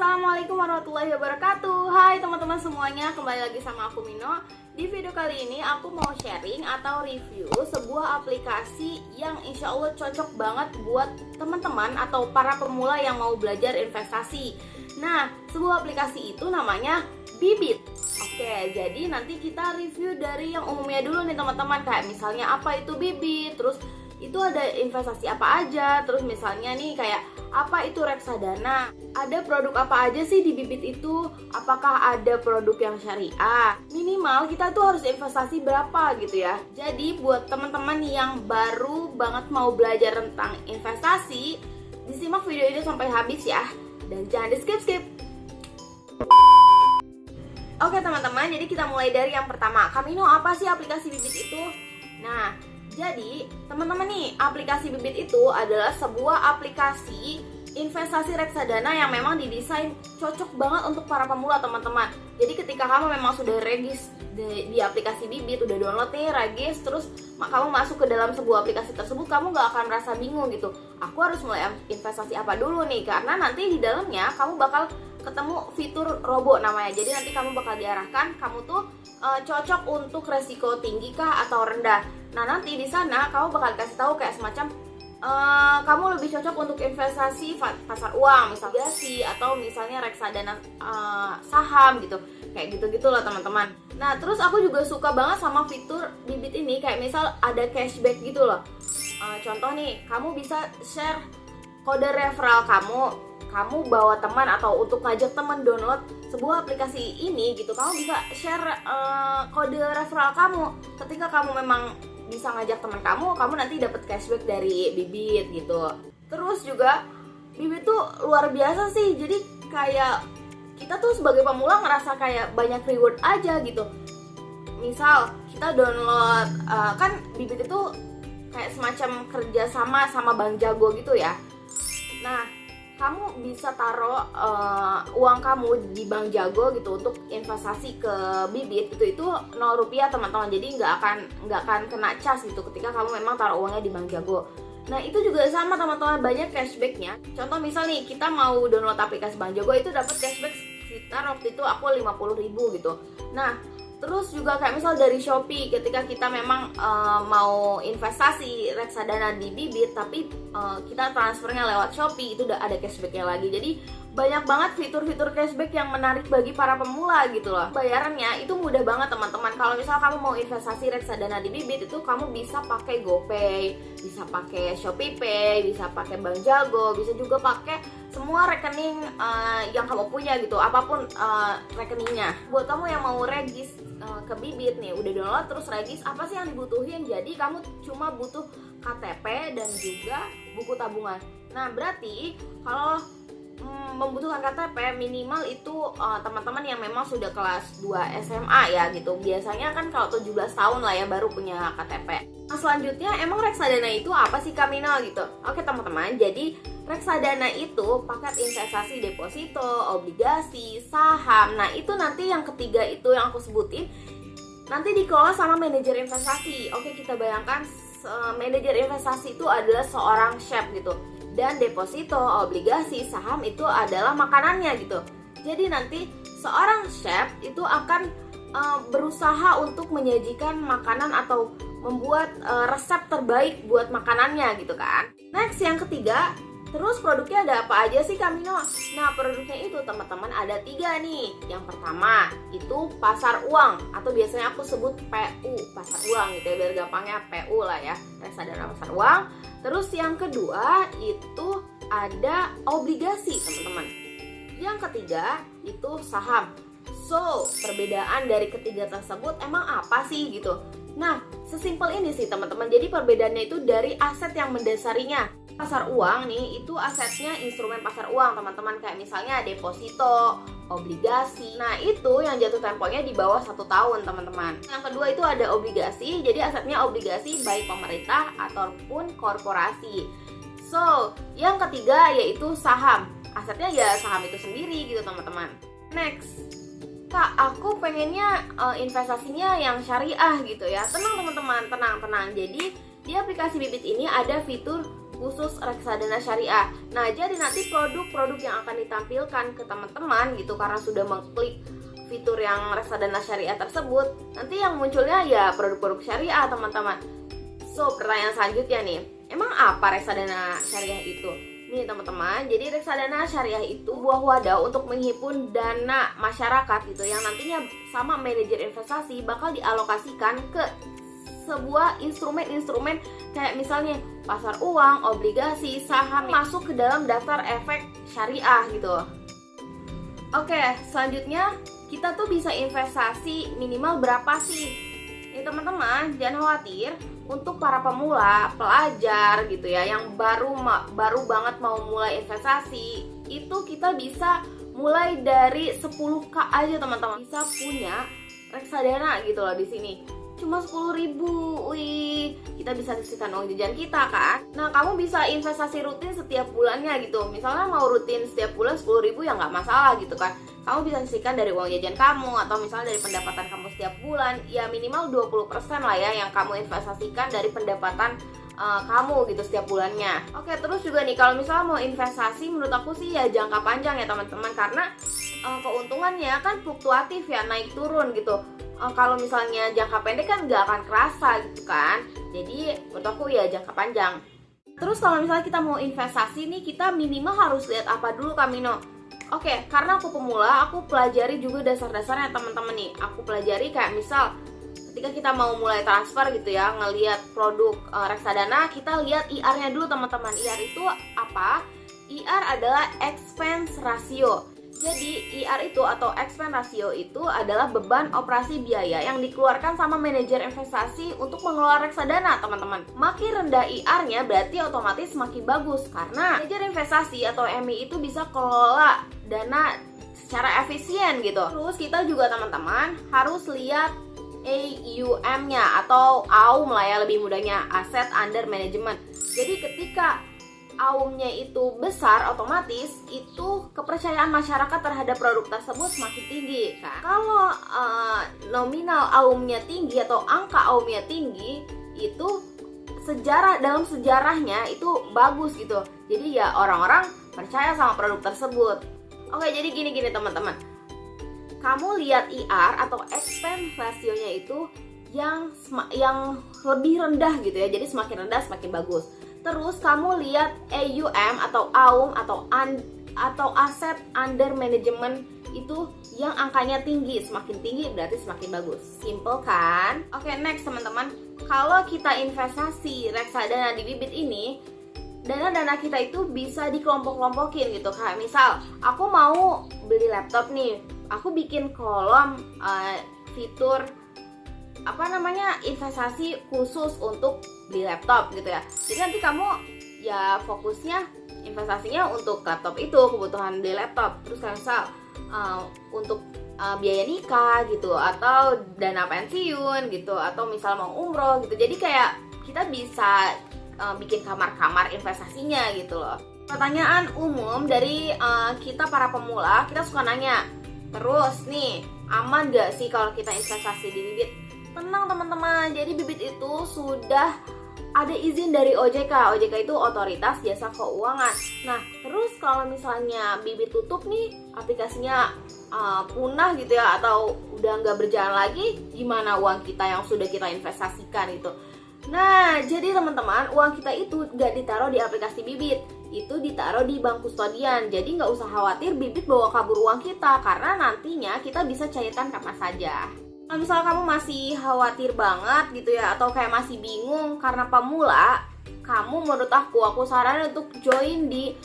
Assalamualaikum warahmatullahi wabarakatuh. Hai teman-teman semuanya, kembali lagi sama aku Mino. Di video kali ini aku mau sharing atau review sebuah aplikasi yang insya Allah cocok banget buat teman-teman atau para pemula yang mau belajar investasi. Nah, sebuah aplikasi itu namanya Bibit. Oke, jadi nanti kita review dari yang umumnya dulu nih teman-teman. Kayak misalnya apa itu Bibit, terus itu ada investasi apa aja, terus misalnya nih kayak apa itu reksadana, ada produk apa aja sih di Bibit itu, apakah ada produk yang syariah, minimal kita tuh harus investasi berapa gitu ya. Jadi buat teman-teman yang baru banget mau belajar tentang investasi, disimak video ini sampai habis ya, dan jangan di skip-skip. Oke teman-teman, jadi kita mulai dari yang pertama. Kamino, apa sih aplikasi Bibit itu? Nah, jadi teman-teman nih, aplikasi Bibit itu adalah sebuah aplikasi investasi reksadana yang memang didesain cocok banget untuk para pemula teman-teman. Jadi ketika kamu memang sudah regis di aplikasi Bibit, udah download nih, regis, terus kamu masuk ke dalam sebuah aplikasi tersebut, kamu gak akan merasa bingung gitu. Aku harus mulai investasi apa dulu nih, karena nanti di dalamnya kamu bakal ketemu fitur robo namanya. Jadi nanti kamu bakal diarahkan, kamu tuh cocok untuk resiko tinggi kah atau rendah. Nah nanti di sana kamu bakal dikasih tahu kayak semacam kamu lebih cocok untuk investasi pasar uang, misalnya obligasi atau misalnya reksadana saham gitu, kayak gitu-gitu loh teman-teman. Nah terus aku juga suka banget sama fitur Bibit ini, kayak misal ada cashback gitu loh. Contoh nih, kamu bisa share kode referral kamu bawa teman atau untuk ngajak teman download sebuah aplikasi ini gitu, kamu bisa share kode referral kamu. Ketika kamu memang bisa ngajak teman kamu nanti dapat cashback dari Bibit gitu. Terus juga Bibit tuh luar biasa sih, jadi kayak kita tuh sebagai pemula ngerasa kayak banyak reward aja gitu. Misal kita download, kan Bibit itu kayak semacam kerja sama Bank Jago gitu ya. Nah kamu bisa taruh uang kamu di Bank Jago gitu untuk investasi ke Bibit, itu 0 rupiah teman-teman. Jadi nggak akan kena cas gitu ketika kamu memang taruh uangnya di Bank Jago. Nah itu juga sama teman-teman, banyak cashbacknya. Contoh misal nih, kita mau download aplikasi Bank Jago, itu dapat cashback sekitar waktu itu aku 50.000 gitu. Nah terus juga kayak misal dari Shopee, ketika kita memang mau investasi reksadana di Bibit tapi kita transfernya lewat Shopee, itu udah ada cashbacknya lagi. Jadi banyak banget fitur-fitur cashback yang menarik bagi para pemula gitu loh. Bayarannya itu mudah banget teman-teman. Kalau misal kamu mau investasi reksadana di Bibit, itu kamu bisa pakai GoPay, bisa pakai ShopeePay, bisa pakai Bank Jago, bisa juga pakai semua rekening yang kamu punya gitu, apapun rekeningnya. Buat kamu yang mau regis ke Bibit nih, udah download terus regis, apa sih yang dibutuhin? Jadi kamu cuma butuh KTP dan juga buku tabungan. Nah berarti kalau membutuhkan KTP minimal itu teman-teman yang memang sudah kelas 2 SMA ya gitu. Biasanya kan kalau 17 tahun lah ya baru punya KTP. Nah selanjutnya, emang reksadana itu apa sih Kamino gitu? Oke teman-teman, jadi reksadana itu paket investasi deposito, obligasi, saham. Nah itu nanti yang ketiga itu yang aku sebutin nanti dikelola sama manajer investasi. Oke, kita bayangkan manajer investasi itu adalah seorang chef gitu, dan deposito, obligasi, saham itu adalah makanannya gitu. Jadi nanti seorang chef itu akan berusaha untuk menyajikan makanan atau membuat resep terbaik buat makanannya gitu kan. Next, yang ketiga, terus produknya ada apa aja sih Kamino? Nah produknya itu teman-teman ada 3 nih. Yang pertama itu pasar uang, atau biasanya aku sebut PU, pasar uang gitu ya, biar gampangnya PU lah ya, reksadana pasar uang. Terus yang kedua itu ada obligasi teman-teman. Yang ketiga itu saham. So perbedaan dari ketiga tersebut emang apa sih gitu? Nah sesimpel ini sih teman-teman. Jadi perbedaannya itu dari aset yang mendasarinya. Pasar uang nih itu asetnya instrumen pasar uang teman-teman, kayak misalnya deposito, obligasi. Nah itu yang jatuh temponya di bawah 1 tahun teman-teman. Yang kedua itu ada obligasi, jadi asetnya obligasi baik pemerintah ataupun korporasi. So yang ketiga yaitu saham, asetnya ya saham itu sendiri gitu teman-teman. Next, Kak, aku pengennya investasinya yang syariah gitu ya. Tenang teman-teman, tenang. Jadi di aplikasi Bibit ini ada fitur khusus reksadana syariah. Nah, jadi nanti produk-produk yang akan ditampilkan ke teman-teman gitu karena sudah mengklik fitur yang reksadana syariah tersebut, nanti yang munculnya ya produk-produk syariah, teman-teman. So, pertanyaan selanjutnya nih, emang apa reksadana syariah itu? Nih teman-teman, jadi reksadana syariah itu buah wadah untuk menghimpun dana masyarakat gitu yang nantinya sama manajer investasi bakal dialokasikan ke sebuah instrumen-instrumen kayak misalnya pasar uang, obligasi, saham masuk ke dalam daftar efek syariah gitu. Oke, selanjutnya kita tuh bisa investasi minimal berapa sih? Nih teman-teman, jangan khawatir. Untuk para pemula, pelajar gitu ya, yang baru banget mau mulai investasi, itu kita bisa mulai dari 10k aja teman-teman. Bisa punya reksadana gitu loh di sini. Cuma 10.000, wih, kita bisa sisihkan uang jajan kita kan. Nah, kamu bisa investasi rutin setiap bulannya gitu. Misalnya mau rutin setiap bulan 10.000 ya nggak masalah gitu kan. Kamu bisa sisihkan dari uang jajan kamu atau misalnya dari pendapatan kamu setiap bulan. Ya minimal 20% lah ya yang kamu investasikan dari pendapatan kamu gitu setiap bulannya. Oke, terus juga nih kalau misalnya mau investasi, menurut aku sih ya jangka panjang ya teman-teman, karena keuntungannya kan fluktuatif ya, naik turun gitu. Kalau misalnya jangka pendek kan nggak akan kerasa gitu kan. Jadi menurut aku ya jangka panjang. Terus kalau misalnya kita mau investasi nih, kita minimal harus lihat apa dulu Kamino? Oke, karena aku pemula, aku pelajari juga dasar-dasarnya teman-teman nih. Aku pelajari kayak misal ketika kita mau mulai transfer gitu ya, ngelihat produk reksadana, kita lihat IR-nya dulu teman-teman. IR itu apa? IR adalah expense ratio. Jadi IR itu atau expense ratio itu adalah beban operasi biaya yang dikeluarkan sama manajer investasi untuk mengelola reksadana, teman-teman. Makin rendah IR-nya berarti otomatis makin bagus karena manajer investasi atau MI itu bisa kelola dana secara efisien gitu. Terus kita juga teman-teman harus lihat AUM-nya atau AUM lah ya lebih mudahnya, Asset Under Management. Jadi ketika AUM-nya itu besar, otomatis itu kepercayaan masyarakat terhadap produk tersebut semakin tinggi kan. Kalau nominal AUM-nya tinggi atau angka AUM-nya tinggi, itu dalam sejarahnya itu bagus gitu. Jadi ya orang-orang percaya sama produk tersebut. Oke, jadi gini teman-teman. Kamu lihat IR atau expense ratio-nya itu yang lebih rendah gitu ya. Jadi semakin rendah semakin bagus. Terus kamu lihat AUM atau AUM atau Asset Under Management itu yang angkanya tinggi. Semakin tinggi berarti semakin bagus. Simple kan? Oke, next teman-teman. Kalau kita investasi reksadana di Bibit ini, dana-dana kita itu bisa dikelompok-kelompokin gitu. Kayak misal, aku mau beli laptop nih. Aku bikin kolom fitur investasi khusus untuk beli laptop gitu ya. Jadi nanti kamu ya fokusnya investasinya untuk laptop itu, kebutuhan beli laptop. Terus kayak misal untuk biaya nikah gitu, atau dana pensiun gitu, atau misal mau umroh gitu. Jadi kayak kita bisa bikin kamar-kamar investasinya gitu loh. Pertanyaan umum dari kita para pemula, kita suka nanya, terus nih aman gak sih kalau kita investasi di Bibit? Tenang teman-teman, jadi Bibit itu sudah ada izin dari OJK. OJK itu Otoritas Jasa Keuangan. Nah, terus kalau misalnya Bibit tutup nih, aplikasinya punah gitu ya, atau udah nggak berjalan lagi, gimana uang kita yang sudah kita investasikan itu? Nah, jadi teman-teman, uang kita itu nggak ditaruh di aplikasi Bibit, itu ditaruh di bank kustodian. Jadi nggak usah khawatir Bibit bawa kabur uang kita, karena nantinya kita bisa cairkan kapan saja. Kalau misalnya kamu masih khawatir banget gitu ya, atau kayak masih bingung karena pemula, kamu menurut aku saranin untuk join di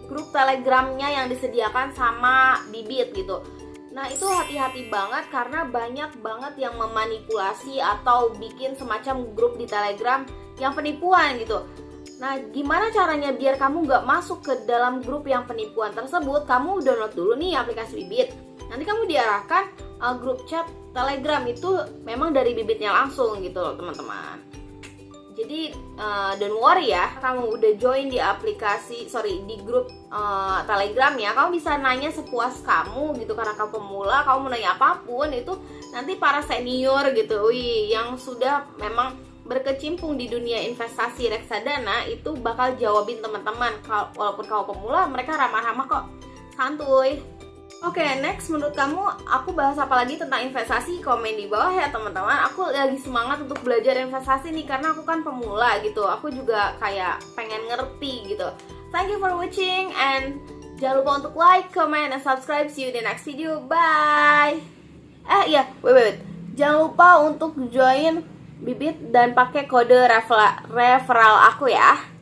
grup telegramnya yang disediakan sama Bibit gitu. Nah itu hati-hati banget karena banyak banget yang memanipulasi atau bikin semacam grup di Telegram yang penipuan gitu. Nah gimana caranya biar kamu nggak masuk ke dalam grup yang penipuan tersebut? Kamu download dulu nih aplikasi Bibit. Nanti kamu diarahkan grup chat Telegram itu memang dari Bibitnya langsung gitu loh teman-teman. Jadi don't worry ya, kamu udah join di di grup Telegram ya, kamu bisa nanya sepuas kamu gitu, karena kamu pemula, kamu mau nanya apapun itu nanti para senior gitu, yang sudah memang berkecimpung di dunia investasi reksadana itu bakal jawabin teman-teman. Walaupun kamu pemula, mereka ramah-ramah kok, santuy. Oke, next, menurut kamu aku bahas apa lagi tentang investasi? Komen di bawah ya teman-teman. Aku lagi semangat untuk belajar investasi nih, karena aku kan pemula gitu. Aku juga kayak pengen ngerti gitu. Thank you for watching, and jangan lupa untuk like, comment, and subscribe. See you in the next video. Bye. Wait. Jangan lupa untuk join Bibit dan pakai kode referral aku ya.